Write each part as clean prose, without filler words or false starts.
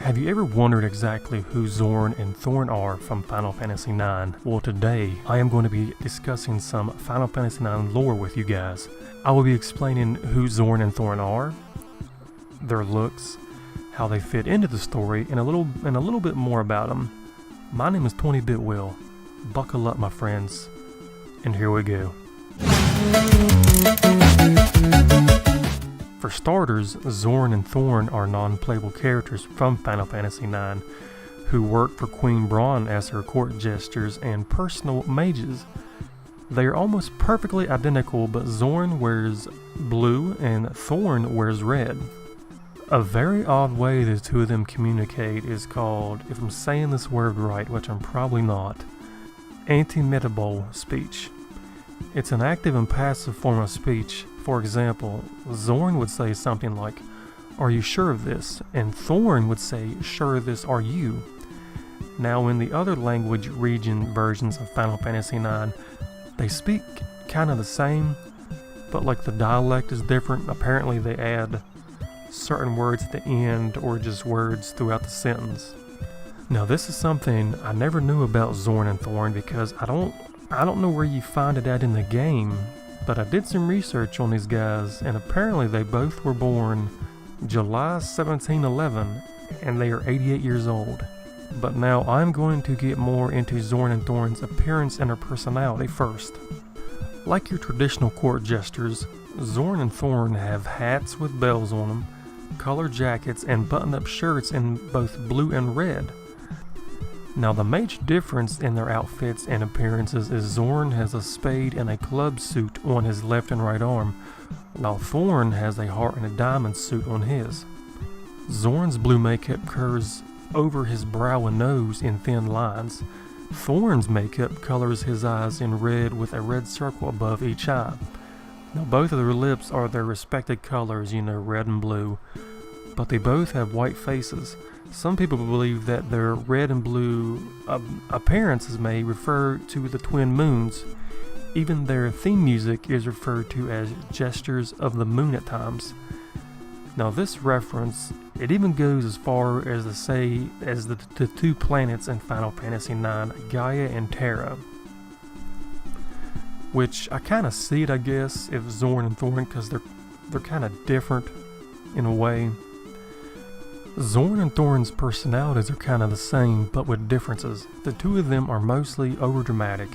Have you ever wondered exactly who Zorn and Thorn are from Final Fantasy IX? Well, today I am going to be discussing some Final Fantasy IX lore with you guys. I will be explaining who Zorn and Thorn are, their looks, how they fit into the story, and a little bit more about them. My name is 20-Bit Will. Buckle up, my friends, and here we go. For starters, Zorn and Thorn are non-playable characters from Final Fantasy IX who work for Queen Brahne as her court jesters and personal mages. They are almost perfectly identical, but Zorn wears blue and Thorn wears red. A very odd way the two of them communicate is called, if I'm saying this word right, which I'm probably not, anti-metabole speech. It's an active and passive form of speech. For example, Zorn would say something like, "Are you sure of this?" and Thorn would say, "Sure of this are you?" Now in the other language region versions of Final Fantasy IX, they speak kind of the same, but like the dialect is different. Apparently they add certain words at the end or just words throughout the sentence. Now this is something I never knew about Zorn and Thorn because I don't know where you find it at in the game, but I did some research on these guys, and apparently they both were born July 1711, and they are 88 years old. But now I'm going to get more into Zorn and Thorn's appearance and their personality first. Like your traditional court jesters, Zorn and Thorn have hats with bells on them, collar jackets, and button-up shirts in both blue and red. Now the major difference in their outfits and appearances is Zorn has a spade and a club suit on his left and right arm, while Thorn has a heart and a diamond suit on his. Zorn's blue makeup curves over his brow and nose in thin lines. Thorn's makeup colors his eyes in red with a red circle above each eye. Now both of their lips are their respective colors, red and blue, but they both have white faces. Some people believe that their red and blue appearances may refer to the twin moons. Even their theme music is referred to as Jesters of the Moon at times. Now this reference, it even goes as far as to say as the two planets in Final Fantasy IX, Gaia and Terra. Which I kind of see it, I guess, if Zorn and Thorn, because they're kind of different in a way. Zorn and Thorn's personalities are kind of the same, but with differences. The two of them are mostly overdramatic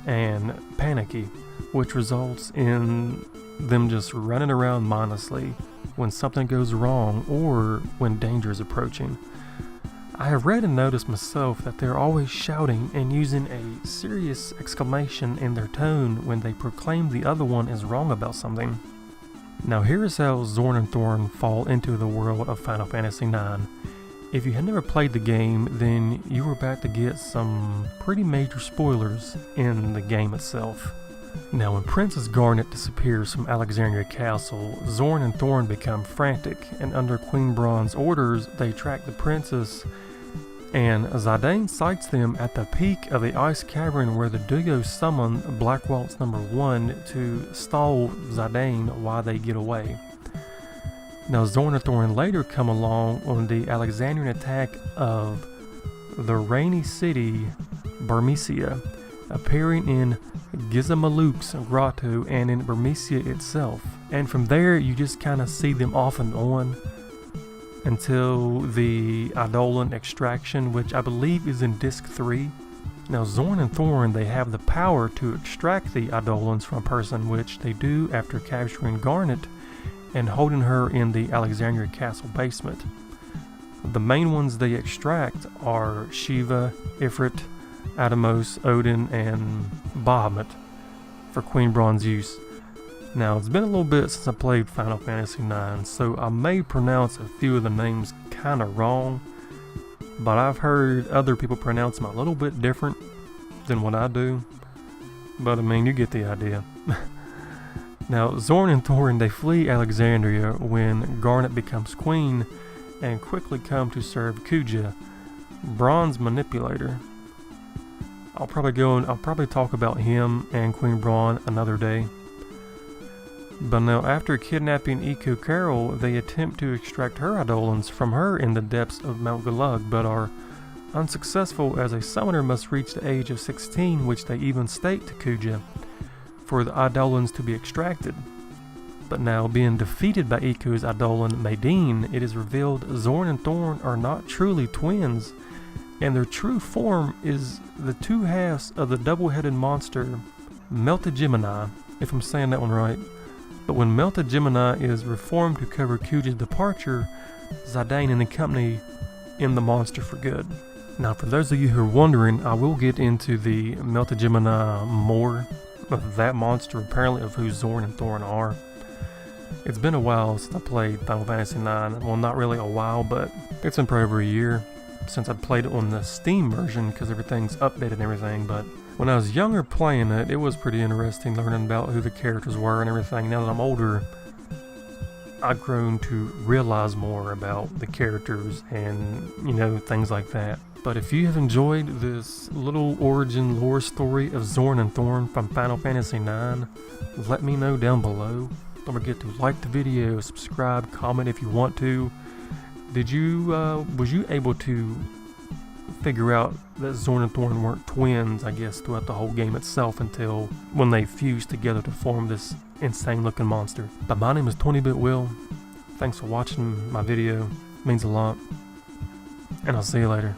and panicky, which results in them just running around mindlessly when something goes wrong or when danger is approaching. I have read and noticed myself that they're always shouting and using a serious exclamation in their tone when they proclaim the other one is wrong about something. Now here is how Zorn and Thorn fall into the world of Final Fantasy IX. If you had never played the game, then you were about to get some pretty major spoilers in the game itself. Now when Princess Garnet disappears from Alexandria Castle, Zorn and Thorn become frantic, and under Queen Brahne's orders, they track the princess, and Zidane sights them at the peak of the ice cavern where the duo summon Black Waltz No. 1 to stall Zidane while they get away. Now Zorn and Thorn later come along on the Alexandrian attack of the rainy city Burmecia, appearing in Gizmaluk's grotto and in Burmecia itself. And from there you just kind of see them off and on until the Eidolon extraction, which I believe is in Disc 3. Now Zorn and Thorn, they have the power to extract the Eidolons from a person, which they do after capturing Garnet and holding her in the Alexandria Castle basement. The main ones they extract are Shiva, Ifrit, Atomos, Odin, and Bahamut for Queen Brahne's use. Now, it's been a little bit since I played Final Fantasy IX, so I may pronounce a few of the names kind of wrong, but I've heard other people pronounce them a little bit different than what I do. But I mean, you get the idea. Now, Zorn and Thorn, they flee Alexandria when Garnet becomes queen and quickly come to serve Kuja, Brahne's manipulator. I'll probably talk about him and Queen Brahne another day. But now, after kidnapping Iko Carol, they attempt to extract her Eidolons from her in the depths of Mount Galug, but are unsuccessful as a summoner must reach the age of 16, which they even state to Kuja, for the Eidolons to be extracted. But now, being defeated by Iko's Eidolon Maideen, it is revealed Zorn and Thorn are not truly twins, and their true form is the two halves of the double-headed monster Meltigemini, if I'm saying that one right. But when Meltigemini is reformed to cover Kuja's departure, Zidane and the company end the monster for good. Now, for those of you who are wondering, I will get into the Meltigemini more of that monster, apparently of who Zorn and Thorn are. It's been a while since I played Final Fantasy IX. Well, not really a while, but it's been probably over a year since I played it on the Steam version because everything's updated and everything. But when I was younger playing it, it was pretty interesting learning about who the characters were and everything. Now that I'm older, I've grown to realize more about the characters and, you know, things like that. But if you have enjoyed this little origin lore story of Zorn and Thorn from Final Fantasy IX, let me know down below. Don't forget to like the video, subscribe, comment if you want to. Was you able to figure out that Zorn and Thorn weren't twins, I guess, throughout the whole game itself until when they fused together to form this insane looking monster? But my name is 20-Bit Will. Thanks for watching my video. It means a lot. And I'll see you later.